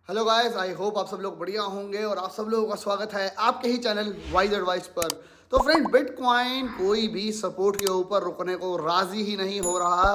Hello guys, I hope आप सब लोग बढ़िया होंगे और आप सब लोगों का स्वागत है आपके ही चैनल वाइज एडवाइस पर। तो फ्रेंड, बिटकॉइन कोई भी सपोर्ट के ऊपर रुकने को राजी ही नहीं हो रहा।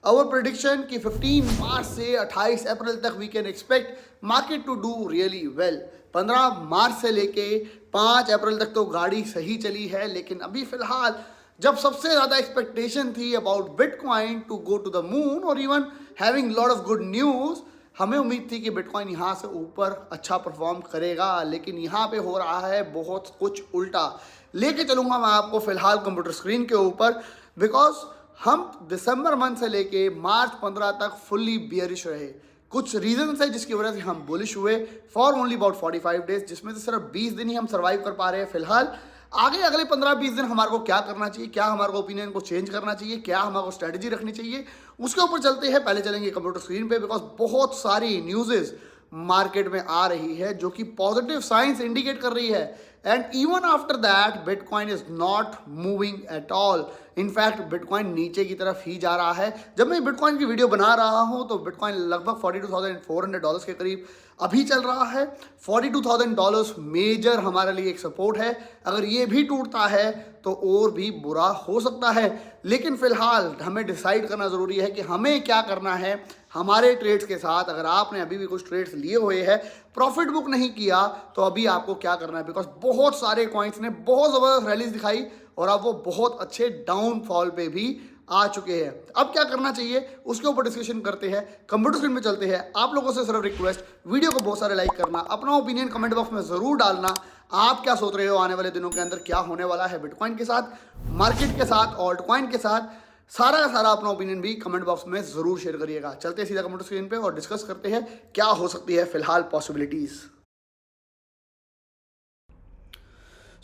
अवर प्रिडिक्शन कि 15 मार्च से 28 अप्रैल तक we can expect market to do really well. 15 March से लेके 5 अप्रैल तक तो गाड़ी सही चली है, लेकिन अभी फिलहाल जब सबसे ज़्यादा एक्सपेक्टेशन थी about bitcoin to go to the moon और even having lot of good news, हमें उम्मीद थी कि बिटकॉइन यहाँ से ऊपर अच्छा परफॉर्म करेगा, लेकिन यहाँ पे हो रहा है बहुत कुछ उल्टा। लेके चलूँगा मैं आपको फिलहाल कंप्यूटर स्क्रीन के ऊपर, बिकॉज हम दिसंबर मंथ से लेके मार्च 15 तक फुल्ली बियरिश रहे। कुछ रीजंस है जिसकी वजह से हम बुलिश हुए फॉर ओनली अबाउट 45 डेज, जिसमें से सिर्फ 20 दिन ही हम सर्वाइव कर पा रहे हैं फिलहाल। आगे अगले 15-20 दिन हमारे को क्या करना चाहिए, क्या हमारे को ओपिनियन को चेंज करना चाहिए, क्या हमारे को स्ट्रेटजी रखनी चाहिए, उसके ऊपर चलते हैं। पहले चलेंगे कंप्यूटर स्क्रीन पे, बिकॉज बहुत सारी न्यूज़ेस मार्केट में आ रही है जो कि पॉजिटिव साइंस इंडिकेट कर रही है। And even after that bitcoin is not moving at all. In fact bitcoin नीचे की तरफ ही जा रहा है। जब मैं बिटकॉइन की वीडियो बना रहा हूं तो बिटकॉइन लगभग $42,400 के करीब अभी चल रहा है। $42,000 मेजर हमारे लिए एक सपोर्ट है। अगर ये भी टूटता है तो और भी बुरा हो सकता है, लेकिन फिलहाल हमें डिसाइड करना ज़रूरी है कि हमें क्या करना है हमारे ट्रेड्स के साथ। अगर आपने अभी भी कुछ ट्रेड्स लिए हुए हैं, प्रॉफिट बुक नहीं किया, तो अभी आपको क्या करना है, बिकॉज बहुत सारे कॉइन्स ने बहुत ज़बरदस्त रैलीज दिखाई और अब वो बहुत अच्छे डाउनफॉल पे भी आ चुके हैं। अब क्या करना चाहिए उसके ऊपर डिस्कशन करते हैं। कंप्यूटर स्क्रीन में चलते हैं। आप लोगों से सिर्फ रिक्वेस्ट, वीडियो को बहुत सारे लाइक करना, अपना ओपिनियन कमेंट बॉक्स में ज़रूर डालना। आप क्या सोच रहे हो आने वाले दिनों के अंदर क्या होने वाला है बिटकॉइन के साथ, मार्केट के साथ, ऑल्ट कॉइन के साथ। सारा का सारा अपना ओपिनियन भी कमेंट बॉक्स में ज़रूर शेयर करिएगा। चलते हैं सीधा कंप्यूटर स्क्रीन पे और डिस्कस करते हैं क्या हो सकती है फिलहाल पॉसिबिलिटीज़।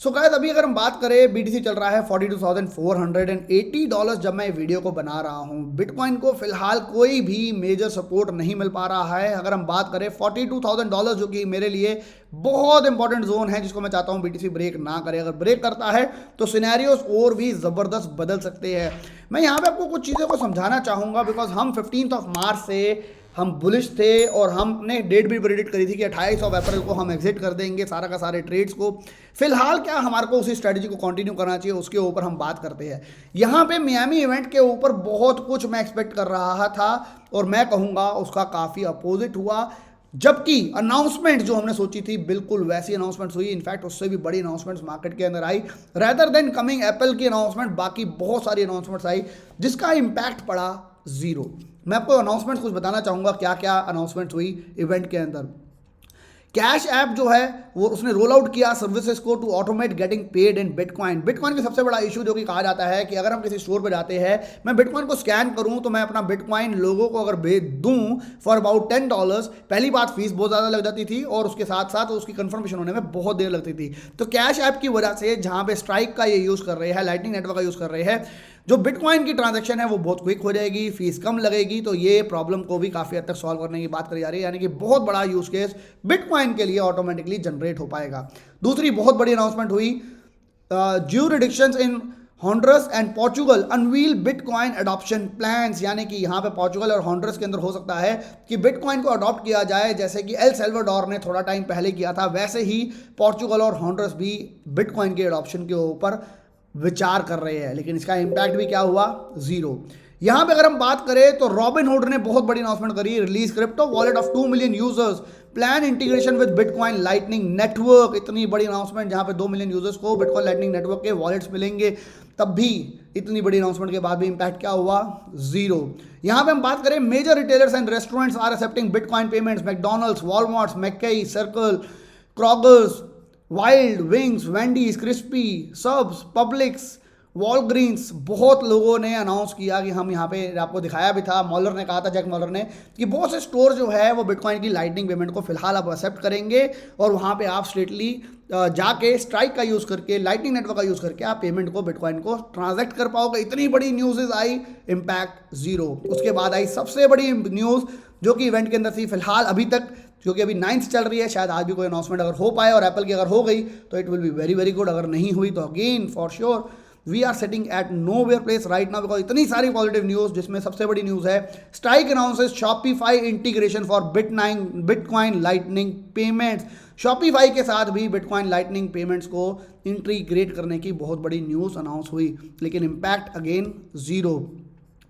सो गाइस, अभी अगर हम बात करें, बीटीसी चल रहा है $42,480 जब मैं वीडियो को बना रहा हूं। बिटकॉइन को फिलहाल कोई भी मेजर सपोर्ट नहीं मिल पा रहा है। अगर हम बात करें $42,000, जो कि मेरे लिए बहुत इंपॉर्टेंट जोन है जिसको मैं चाहता हूं बीटीसी ब्रेक ना करे। अगर ब्रेक करता है तो सिनेरियोस और भी ज़बरदस्त बदल सकते हैं। मैं यहाँ पे आपको कुछ चीज़ों को समझाना चाहूँगा, बिकॉज हम 15 मार्च से हम बुलिश थे और हमने डेट भी प्रेडिक्ट करी थी कि 28 अप्रैल को हम एग्जिट कर देंगे सारा का सारे ट्रेड्स को। फिलहाल क्या हमारे को उसी स्ट्रेटजी को कंटिन्यू करना चाहिए, उसके ऊपर हम बात करते हैं। यहाँ पे मियामी इवेंट के ऊपर बहुत कुछ मैं एक्सपेक्ट कर रहा था और मैं कहूँगा उसका काफ़ी अपोजिट हुआ। जबकि अनाउंसमेंट जो हमने सोची थी बिल्कुल वैसी अनाउंसमेंट्स हुई। इनफैक्ट उससे भी बड़ी अनाउंसमेंट्स मार्केट के अंदर आई रेदर देन कमिंग एप्पल की अनाउंसमेंट। बाकी बहुत सारी अनाउंसमेंट्स आई जिसका इम्पैक्ट पड़ा ज़ीरो। मैं आपको अनाउंसमेंट कुछ बताना चाहूँगा क्या क्या अनाउंसमेंट हुई इवेंट के अंदर। कैश ऐप जो है वो उसने रोल आउट किया सर्विसेज को to automate getting paid in bitcoin. Bitcoin का सबसे बड़ा इशू जो कि कहा जाता है कि अगर हम किसी स्टोर पे जाते हैं, मैं बिटकॉइन को स्कैन करूं तो मैं अपना बिटकॉइन लोगों को अगर भेज दूं फॉर अबाउट $10, पहली बात फीस बहुत ज़्यादा लग जाती थी और उसके साथ साथ उसकी कंफर्मेशन होने में बहुत देर लगती थी। तो कैश ऐप की वजह से जहाँ पे स्ट्राइक का ये यूज़ कर रहे हैं, लाइटनिंग नेटवर्क का यूज़ कर रहे हैं, जो बिटकॉइन की ट्रांजैक्शन है वो बहुत क्विक हो जाएगी, फीस कम लगेगी। तो ये प्रॉब्लम को भी काफ़ी हद तक सॉल्व करने की बात करी जा रही है, यानी कि बहुत बड़ा यूज केस बिटकॉइन के लिए ऑटोमेटिकली जनरेट हो पाएगा। दूसरी बहुत बड़ी अनाउंसमेंट हुई, jurisdictions in Honduras and Portugal unveil bitcoin adoption plans. यानी कि यहाँ पे पोर्चुगल और हॉन्डुरस के अंदर हो सकता है कि बिटकॉइन को अडॉप्ट किया जाए, जैसे कि एल सल्वाडोर ने थोड़ा टाइम पहले किया था, वैसे ही पोर्चुगल और हॉन्डुरस भी बिटकॉइन के अडॉप्शन के ऊपर विचार कर रहे हैं। लेकिन इसका इम्पैक्ट भी क्या हुआ, ज़ीरो। यहाँ पे अगर हम बात करें तो रॉबिनहुड ने बहुत बड़ी अनाउंसमेंट करी, release crypto wallet of 2 million users, plan integration with bitcoin lightning network. इतनी बड़ी अनाउंसमेंट जहाँ पे 2 मिलियन यूजर्स को बिटकॉइन लाइटनिंग नेटवर्क के वॉलेट्स मिलेंगे, तब भी इतनी बड़ी अनाउंसमेंट के बाद भी इम्पैक्ट क्या हुआ, ज़ीरो। यहाँ पे हम बात करें, major retailers and restaurants are accepting bitcoin payments, McDonald's, Walmarts, मैकई, Circle, Krogers, Wild Wings, Wendy's, Krispy, Subs, Publix, Walgreens, बहुत लोगों ने अनाउंस किया कि हम यहाँ पे, आपको दिखाया भी था, मॉलर ने कहा था, जैक मॉलर ने, कि बहुत से स्टोर जो है वो बिटकॉइन की लाइटनिंग पेमेंट को फिलहाल अब एक्सेप्ट करेंगे और वहाँ पे आप स्ट्रेटली जाके स्ट्राइक का यूज़ करके, लाइटनिंग नेटवर्क का यूज़ करके आप पेमेंट को, बिटकॉइन को ट्रांजैक्ट कर पाओगे। इतनी बड़ी न्यूज़ आई, इम्पैक्ट ज़ीरो। उसके बाद आई सबसे बड़ी न्यूज़ जो कि इवेंट के अंदर थी फिलहाल अभी तक, क्योंकि अभी 9th चल रही है, शायद आज भी कोई अनाउंसमेंट अगर हो पाए और एप्पल की अगर हो गई तो it will be very very good. अगर नहीं हुई तो again for sure we are setting at nowhere place right now because इतनी सारी पॉजिटिव न्यूज़, जिसमें सबसे बड़ी न्यूज़ है Strike announces Shopify integration for bitcoin lightning payments. Shopify के साथ भी बिटकॉइन लाइटनिंग पेमेंट्स को इंटीग्रेट करने की बहुत बड़ी न्यूज़ अनाउंस हुई, लेकिन impact again zero.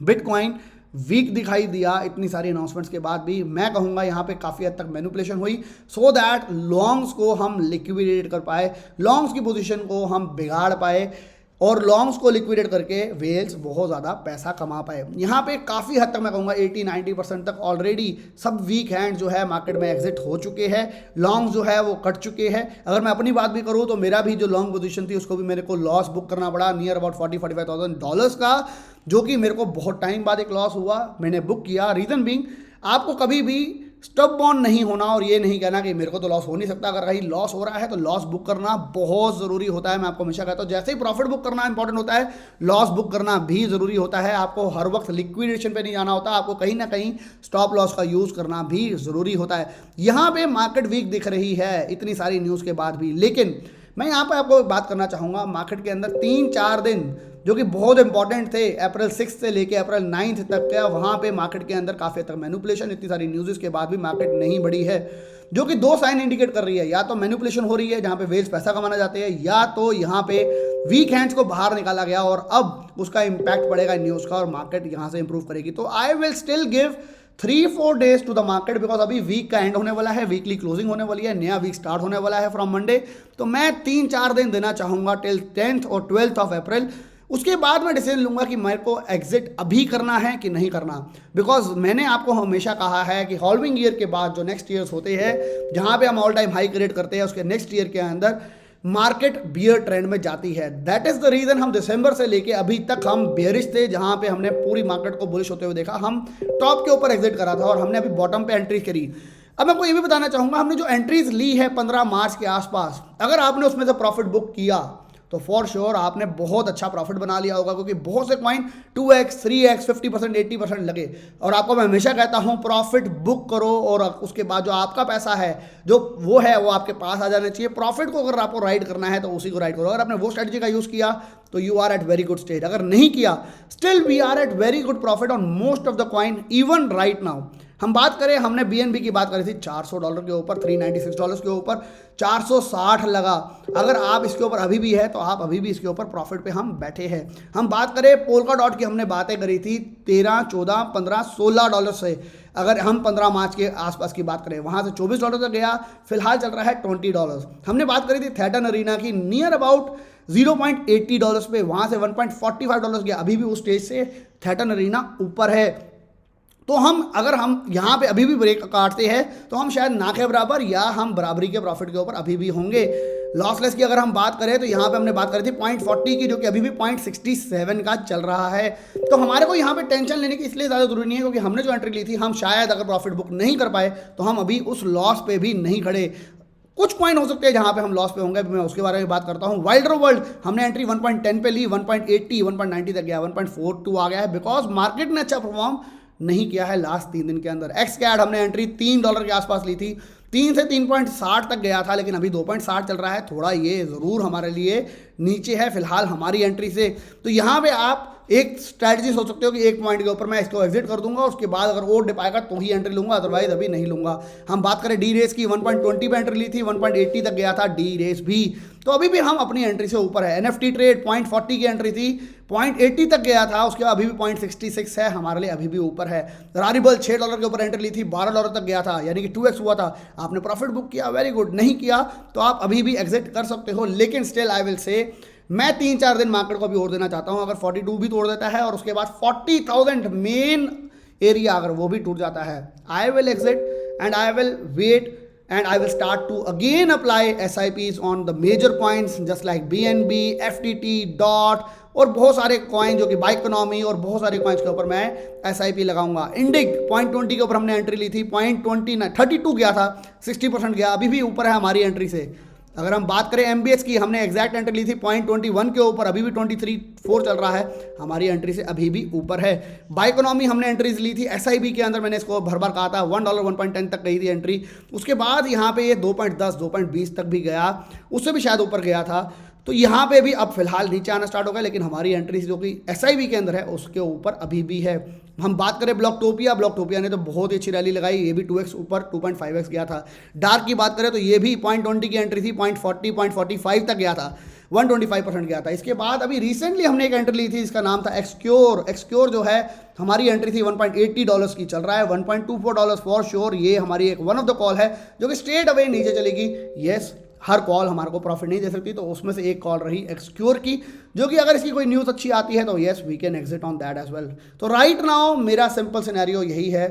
Bitcoin weak दिखाई दिया इतनी सारी अनाउंसमेंट्स के बाद भी। मैं कहूँगा यहाँ पे काफ़ी हद तक मैनिपुलेशन हुई सो दैट लॉन्ग्स को हम लिक्विडेट कर पाए, लॉन्ग्स की पोजीशन को हम बिगाड़ पाए और लॉन्ग्स को लिक्विडेट करके वेल्स बहुत ज़्यादा पैसा कमा पाए। यहाँ पे काफ़ी हद तक मैं कहूँगा 80-90% तक ऑलरेडी सब वीक हैंड जो है मार्केट में एग्जिट हो चुके हैं, लॉन्ग जो है वो कट चुके हैं। अगर मैं अपनी बात भी करूँ तो मेरा भी जो लॉन्ग पोजीशन थी उसको भी मेरे को लॉस बुक करना पड़ा नियर अबाउट $40,000-45,000 का, जो कि मेरे को बहुत टाइम बाद एक लॉस हुआ, मैंने बुक किया। रीज़न बीइंग आपको कभी भी स्टबबॉर्न नहीं होना और ये नहीं कहना कि मेरे को तो लॉस हो नहीं सकता। अगर कहीं लॉस हो रहा है तो लॉस बुक करना बहुत ज़रूरी होता है। मैं आपको हमेशा कहता हूँ जैसे ही प्रॉफिट बुक करना इंपॉर्टेंट होता है, लॉस बुक करना भी ज़रूरी होता है। आपको हर वक्त लिक्विडेशन पे नहीं जाना होता, आपको कहीं ना कहीं स्टॉप लॉस का यूज़ करना भी ज़रूरी होता है। यहाँ पे मार्केट वीक दिख रही है इतनी सारी न्यूज़ के बाद भी, लेकिन मैं यहाँ पर आपको बात करना चाहूँगा मार्केट के अंदर 3-4 दिन जो कि बहुत इंपॉर्टेंट थे, अप्रैल 6 से लेके अप्रैल 9 तक का, वहाँ पे मार्केट के अंदर काफ़ी तक मैनिपुलेशन, इतनी सारी न्यूज़ के बाद भी मार्केट नहीं बढ़ी है, जो कि 2 साइन इंडिकेट कर रही है। या तो मैनिपुलेशन हो रही है जहाँ पे वेल्स पैसा कमाना चाहते हैं, या तो यहाँ पे वीक हैंड्स को बाहर निकाला गया और अब उसका इम्पैक्ट पड़ेगा न्यूज़ का और मार्केट यहाँ से इंप्रूव करेगी। तो I will still give 3-4 days to the market because अभी वीक का एंड होने वाला है, वीकली क्लोजिंग होने वाली है, नया वीक स्टार्ट होने वाला है फ्रॉम मंडे। तो मैं 3-4 दिन देना चाहूँगा टिल 10th और 12th ऑफ अप्रैल। उसके बाद मैं डिसीजन लूँगा कि मेरे को एग्जिट अभी करना है कि नहीं करना, बिकॉज मैंने आपको हमेशा कहा है कि हॉल्विंग ईयर के बाद जो नेक्स्ट ईयर्स होते हैं जहाँ पे हम ऑल टाइम हाई क्रिएट करते हैं, उसके नेक्स्ट ईयर के अंदर मार्केट बियर ट्रेंड में जाती है। दैट इज द रीजन हम दिसंबर से लेके अभी तक हम बेयरिश थे, जहां पे हमने पूरी मार्केट को बुलिश होते हुए देखा। हम टॉप के ऊपर एग्जिट करा था और हमने अभी बॉटम पे एंट्री करी। अब मैं आपको ये भी बताना चाहूंगा, हमने जो एंट्रीज ली है 15 मार्च के आसपास, अगर आपने उसमें से प्रॉफिट बुक किया तो फॉर श्योर आपने बहुत अच्छा प्रॉफिट बना लिया होगा, क्योंकि बहुत से कॉइन 2x 3x 50% 80% लगे। और आपको मैं हमेशा कहता हूं प्रॉफिट बुक करो और उसके बाद जो आपका पैसा है जो वो है वो आपके पास आ जाना चाहिए। प्रॉफिट को अगर आपको राइड करना है तो उसी को राइड करो। अगर आपने वो स्ट्रेटजी का यूज़ किया तो you are at very good stage, अगर नहीं किया still we are at very good profit on most of the coin even right now. हम बात करें, हमने BNB की बात करी थी $400 के ऊपर, $396 के ऊपर, 460 लगा। अगर आप इसके ऊपर अभी भी है तो आप अभी भी इसके ऊपर प्रॉफिट पे हम बैठे हैं। हम बात करें पोल्का डॉट की, हमने बातें करी थी 13, 14, 15, $16 से। अगर हम 15 मार्च के आसपास की बात करें, वहाँ से $24 तक गया, फिलहाल चल रहा है $20। हमने बात करी थी थेटन अरीना की नियर अबाउट $0.80 पे, वहाँ से $1.45 गया। अभी भी उस स्टेज से थेटन अरीना ऊपर है। तो अगर हम यहाँ पे अभी भी ब्रेक काटते हैं तो हम शायद ना के बराबर या हम बराबरी के प्रॉफिट के ऊपर अभी भी होंगे। लॉसलेस की अगर हम बात करें तो यहाँ पे हमने बात करी थी 0.40 की, जो कि अभी भी 0.67 का चल रहा है। तो हमारे को यहाँ पे टेंशन लेने की इसलिए ज़्यादा जरूरी नहीं है, क्योंकि हमने जो एंट्री ली थी, हम शायद अगर प्रॉफिट बुक नहीं कर पाए तो हम अभी उस लॉस पे भी नहीं खड़े। कुछ पॉइंट हो सकते हैं जहां पे हम लॉस पे होंगे, मैं उसके बारे में बात करता हूं। वाइल्डर वर्ल्ड हमने एंट्री 1.10 पे ली, 1.80 1.90 तक गया, 1.42 आ गया है बिकॉज मार्केट ने अच्छा परफॉर्म नहीं किया है लास्ट 3 दिन के अंदर। XCAD हमने एंट्री $3 के आसपास ली थी, 3 से 3.60 तक गया था, लेकिन अभी 2.60 चल रहा है। थोड़ा ये ज़रूर हमारे लिए नीचे है फिलहाल हमारी एंट्री से। तो यहाँ पे आप एक स्ट्रैटेजी सोच सकते हो कि 1 पॉइंट के ऊपर मैं इसको एग्जिट कर दूंगा, उसके बाद अगर और डिप आएगा तो ही एंट्री लूंगा, अदरवाइज अभी नहीं लूंगा। हम बात करें डी रेस की, 1.20 पे एंट्री ली थी, 1.80 तक गया था डी रेस भी, तो अभी भी हम अपनी एंट्री से ऊपर है। NFT ट्रेड 0.40 की एंट्री थी, 0.80 तक गया था, उसके बाद अभी भी 0.66 है, हमारे लिए अभी भी ऊपर है। रारिबल $6 के ऊपर एंट्री ली थी, $12 तक गया था, यानी कि 2x हुआ था। आपने प्रॉफिट बुक किया, वेरी गुड। नहीं किया तो आप अभी भी एग्जिट कर सकते हो, लेकिन स्टिल आई विल से मैं 3-4 दिन मार्केट को भी और देना चाहता हूं। अगर 42 भी तोड़ देता है और उसके बाद 40,000 मेन एरिया अगर वो भी टूट जाता है, I will exit and I will wait and I will start to again apply SIPs on the major coins just like BNB, FTT, DOT और बहुत सारे कॉइन जो कि बाइकोनॉमी और बहुत सारे कॉइन्स के ऊपर मैं SIP लगाऊंगा। इंडिक 0.20 के ऊपर हमने एंट्री ली थी, 0.32 गया था, 60% गया, अभी भी ऊपर है हमारी एंट्री से। अगर हम बात करें MBS की, हमने एग्जैक्ट एंट्री ली थी 0.21 के ऊपर, अभी भी 23.4 चल रहा है, हमारी एंट्री से अभी भी ऊपर है। बाइकोनॉमी हमने एंट्रीज ली थी SIB के अंदर, मैंने इसको भर भर कहा था, $1 1.10 तक गई थी एंट्री। उसके बाद यहाँ पे ये 2.10 2.20 तक भी गया, उससे भी शायद ऊपर गया था। तो यहाँ पे भी अब फिलहाल नीचे आना स्टार्ट हो गया, लेकिन हमारी एंट्री जो कि SIP के अंदर है उसके ऊपर अभी भी है। हम बात करें ब्लॉकटोपिया ने तो बहुत ही अच्छी रैली लगाई, ये भी 2x ऊपर 2.5x गया था। डार्क की बात करें तो ये भी 0.20 की एंट्री थी, 0.40 0.45 तक गया था, 125% गया था। इसके बाद अभी रिसेंटली हमने एक एंट्री ली थी, इसका नाम था एक्सक्योर जो है हमारी एंट्री थी $1.80 की, चल रहा है $1.24 फॉर श्योर। ये हमारी एक वन ऑफ द कॉल है जो कि स्ट्रेट अवे नीचे चलेगी। यस, हर कॉल हमारे को प्रॉफिट नहीं दे सकती, तो उसमें से एक कॉल रही एक्सक्योर की, जो कि अगर इसकी कोई न्यूज़ अच्छी आती है तो yes we can exit on that as well. तो राइट नाउ मेरा सिंपल सिनेरियो यही है,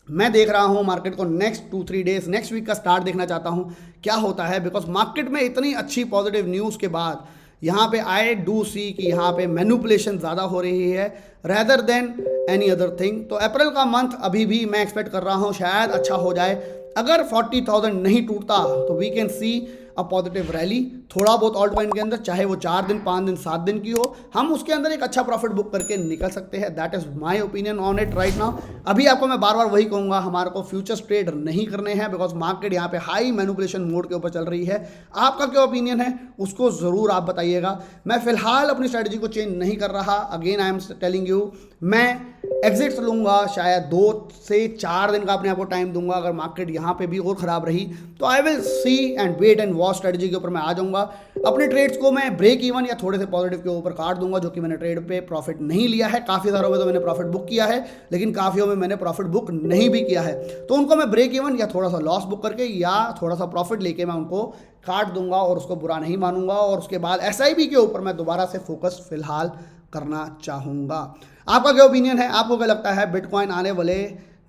मैं देख रहा हूं मार्केट को नेक्स्ट 2-3 डेज, नेक्स्ट वीक का स्टार्ट देखना चाहता हूं क्या होता है, बिकॉज मार्केट में इतनी अच्छी पॉजिटिव न्यूज़ के बाद यहाँ पे आई डू सी कि यहाँ पे मैनिपुलेशन ज़्यादा हो रही है rather than any other thing. तो अप्रैल का मंथ अभी भी मैं एक्सपेक्ट कर रहा हूँ शायद अच्छा हो जाए। अगर 40,000 नहीं टूटता तो we can see a positive rally, थोड़ा बहुत ऑल्ट कॉइन के अंदर, चाहे वो 4 दिन 5 दिन 7 दिन की हो, हम उसके अंदर एक अच्छा प्रॉफिट बुक करके निकल सकते हैं। That is my opinion on it right now. अभी आपको मैं बार बार वही कहूँगा, हमारे को फ्यूचर्स ट्रेड नहीं करने हैं, बिकॉज मार्केट यहाँ पे हाई मैनिपुलेशन मोड के ऊपर चल रही है। आपका क्या ओपिनियन है उसको ज़रूर आप बताइएगा। मैं फिलहाल अपनी स्ट्रेटजी को चेंज नहीं कर रहा। Again I am telling you, मैं एग्जिट्स लूँगा, शायद 2 से 4 दिन का अपने आप को टाइम दूंगा। अगर मार्केट यहाँ पे भी और ख़राब रही तो I will see and wait and watch strategy के ऊपर मैं आ जाऊँगा। अपने ट्रेड्स को मैं ब्रेक इवन या थोड़े से पॉजिटिव के ऊपर काट दूंगा, जो कि मैंने ट्रेड पे प्रॉफिट नहीं लिया है। काफ़ी सारों में तो मैंने प्रॉफिट बुक किया है, लेकिन काफ़ियों में मैंने प्रॉफिट बुक नहीं भी किया है, तो उनको मैं ब्रेक इवन या थोड़ा सा लॉस बुक करके या थोड़ा सा प्रॉफिट लेके मैं उनको काट दूंगा और उसको बुरा नहीं मानूंगा। और उसके बाद SIP के ऊपर मैं दोबारा से फोकस फिलहाल करना चाहूँगा। आपका क्या ओपिनियन है? आपको क्या लगता है बिटकॉइन आने वाले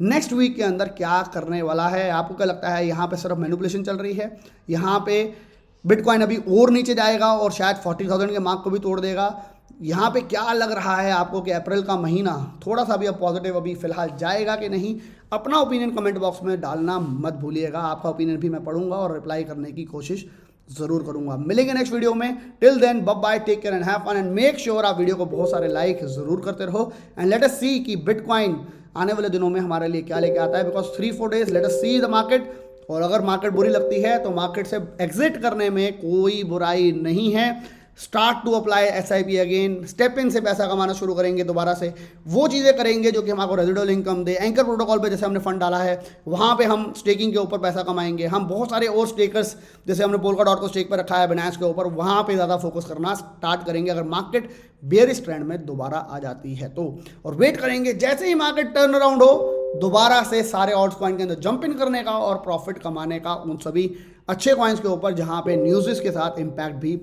नेक्स्ट वीक के अंदर क्या करने वाला है? आपको क्या लगता है यहाँ पे सिर्फ मैनिपुलेशन चल रही है, यहाँ पे बिटकॉइन अभी और नीचे जाएगा और शायद 40,000 के मार्क को भी तोड़ देगा? यहाँ पे क्या लग रहा है आपको कि अप्रैल का महीना थोड़ा सा भी अब पॉजिटिव अभी फिलहाल जाएगा कि नहीं? अपना ओपिनियन कमेंट बॉक्स में डालना मत भूलिएगा। आपका ओपिनियन भी मैं पढ़ूंगा और रिप्लाई करने की कोशिश जरूर करूंगा। मिलेंगे नेक्स्ट वीडियो में। Till then bye bye, take care and have fun and make sure आप वीडियो को बहुत सारे लाइक जरूर करते रहो। एंड लेट अस सी कि बिटकॉइन आने वाले दिनों में हमारे लिए क्या लेके आता है, because 3-4 days let us see the market. और अगर मार्केट बुरी लगती है तो मार्केट से एग्जिट करने में कोई बुराई नहीं है। Start to apply SIP again, step in से पैसा कमाना शुरू करेंगे दोबारा से, वो चीज़ें करेंगे जो कि हमको रेजिडुअल इनकम दे। एंकर प्रोटोकॉल पे जैसे हमने फंड डाला है वहाँ पे हम स्टेकिंग के ऊपर पैसा कमाएंगे। हम बहुत सारे और स्टेकर्स जैसे हमने पोलकाडॉट को स्टेक पर रखा है बिनांस के ऊपर, वहाँ पे ज़्यादा फोकस करना स्टार्ट करेंगे अगर मार्केट बेयरिश ट्रेंड में दोबारा आ जाती है तो। और वेट करेंगे जैसे ही मार्केट टर्न अराउंड हो दोबारा से सारे ऑल्ट कॉइन के अंदर जंप इन करने का और प्रॉफिट कमाने का उन सभी अच्छे कॉइन्स के ऊपर जहाँ पे न्यूज़ के साथ इम्पैक्ट भी